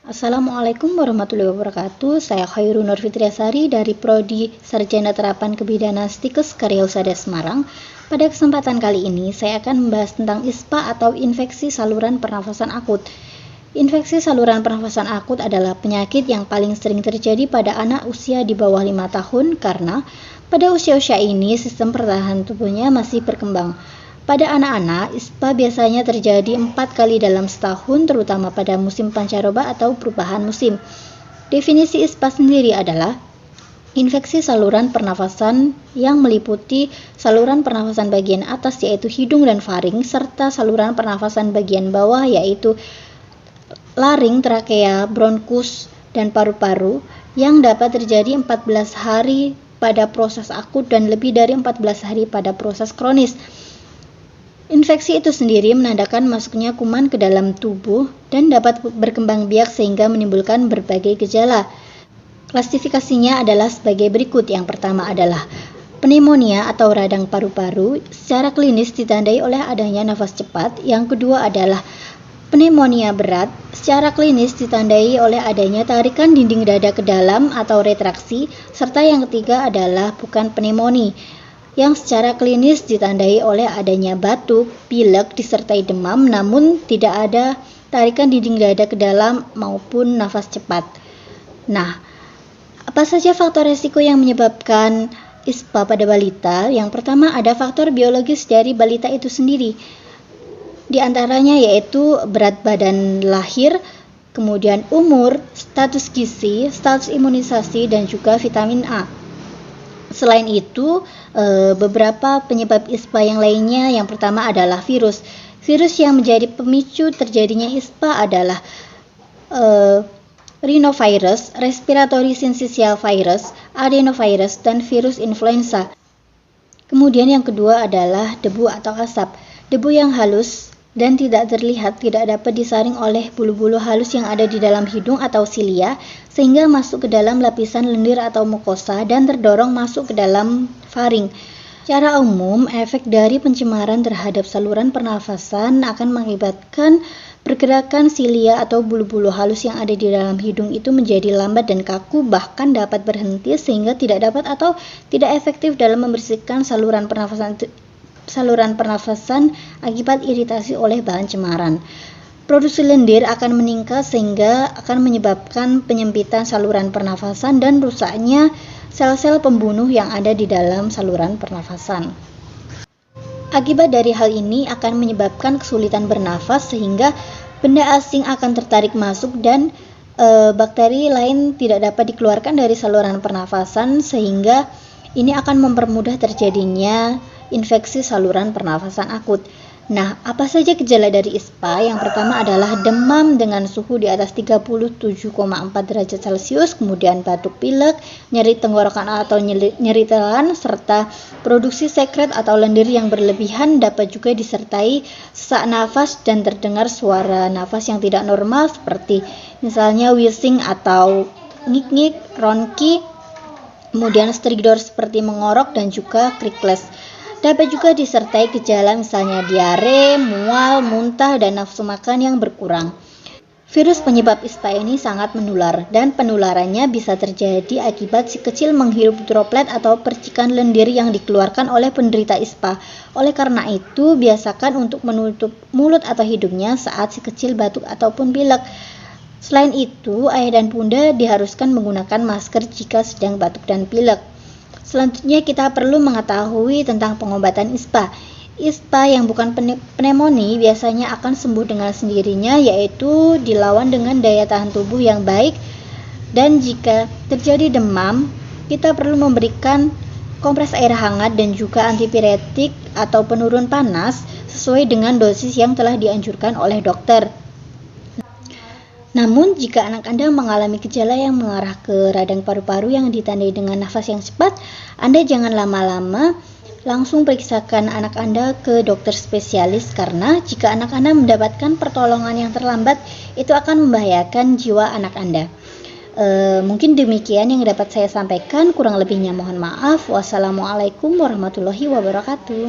Assalamualaikum warahmatullahi wabarakatuh. Saya Khairul Nur Fitriasari dari Prodi Sarjana Terapan Kebidanan Stikes Karyausada Semarang. Pada kesempatan kali ini, saya akan membahas tentang ISPA atau infeksi saluran pernafasan akut. Infeksi saluran pernafasan akut adalah penyakit yang paling sering terjadi pada anak usia di bawah 5 tahun karena pada usia-usia ini sistem pertahanan tubuhnya masih berkembang. Pada anak-anak, ISPA biasanya terjadi 4 kali dalam setahun, terutama pada musim pancaroba atau perubahan musim. Definisi ISPA sendiri adalah infeksi saluran pernafasan yang meliputi saluran pernafasan bagian atas yaitu hidung dan faring, serta saluran pernafasan bagian bawah yaitu laring, trakea, bronkus, dan paru-paru yang dapat terjadi 14 hari pada proses akut dan lebih dari 14 hari pada proses kronis. Infeksi itu sendiri menandakan masuknya kuman ke dalam tubuh dan dapat berkembang biak sehingga menimbulkan berbagai gejala. Klasifikasinya adalah sebagai berikut. Yang pertama adalah pneumonia atau radang paru-paru, secara klinis ditandai oleh adanya nafas cepat. Yang kedua adalah pneumonia berat, secara klinis ditandai oleh adanya tarikan dinding dada ke dalam atau retraksi, serta yang ketiga adalah bukan pneumonia, yang secara klinis ditandai oleh adanya batuk, pilek, disertai demam, namun tidak ada tarikan dinding dada ke dalam maupun nafas cepat. Nah, apa saja faktor resiko yang menyebabkan ISPA pada balita? Yang pertama ada faktor biologis dari balita itu sendiri. Di antaranya yaitu berat badan lahir, kemudian umur, status gizi, status imunisasi, dan juga vitamin A. Selain itu, beberapa penyebab ISPA yang lainnya, yang pertama adalah virus. Virus yang menjadi pemicu terjadinya ISPA adalah rhinovirus, respiratory syncytial virus, adenovirus, dan virus influenza. Kemudian yang kedua adalah debu atau asap. Debu yang halus dan tidak terlihat tidak dapat disaring oleh bulu-bulu halus yang ada di dalam hidung atau silia sehingga masuk ke dalam lapisan lendir atau mukosa dan terdorong masuk ke dalam faring. Secara umum, efek dari pencemaran terhadap saluran pernafasan akan mengakibatkan pergerakan silia atau bulu-bulu halus yang ada di dalam hidung itu menjadi lambat dan kaku, bahkan dapat berhenti sehingga tidak dapat atau tidak efektif dalam membersihkan saluran pernafasan akibat iritasi oleh bahan cemaran. Produksi lendir akan meningkat sehingga akan menyebabkan penyempitan saluran pernafasan dan rusaknya sel-sel pembunuh yang ada di dalam saluran pernafasan. Akibat dari hal ini akan menyebabkan kesulitan bernafas sehingga benda asing akan tertarik masuk dan bakteri lain tidak dapat dikeluarkan dari saluran pernafasan sehingga ini akan mempermudah terjadinya infeksi saluran pernafasan akut. Nah, apa saja gejala dari ISPA? Yang pertama adalah demam dengan suhu di atas 37,4 derajat Celcius, kemudian batuk pilek, nyeri tenggorokan atau nyeri telan, serta produksi sekret atau lendir yang berlebihan. Dapat juga disertai sesak nafas dan terdengar suara nafas yang tidak normal seperti misalnya wheezing atau ngik-ngik, ronki, kemudian stridor seperti mengorok dan juga krikles. Dapat juga disertai gejala misalnya diare, mual, muntah, dan nafsu makan yang berkurang. Virus penyebab ISPA ini sangat menular dan penularannya bisa terjadi akibat si kecil menghirup droplet atau percikan lendir yang dikeluarkan oleh penderita ISPA. Oleh karena itu, biasakan untuk menutup mulut atau hidungnya saat si kecil batuk ataupun pilek. Selain itu, ayah dan bunda diharuskan menggunakan masker jika sedang batuk dan pilek. Selanjutnya kita perlu mengetahui tentang pengobatan ISPA. ISPA yang bukan pneumonia biasanya akan sembuh dengan sendirinya, yaitu dilawan dengan daya tahan tubuh yang baik, dan jika terjadi demam, kita perlu memberikan kompres air hangat dan juga antipiretik atau penurun panas sesuai dengan dosis yang telah dianjurkan oleh dokter. Namun, jika anak Anda mengalami gejala yang mengarah ke radang paru-paru yang ditandai dengan nafas yang cepat, Anda jangan lama-lama, langsung periksakan anak Anda ke dokter spesialis karena jika anak Anda mendapatkan pertolongan yang terlambat, itu akan membahayakan jiwa anak Anda. Mungkin demikian yang dapat saya sampaikan, kurang lebihnya mohon maaf. Wassalamualaikum warahmatullahi wabarakatuh.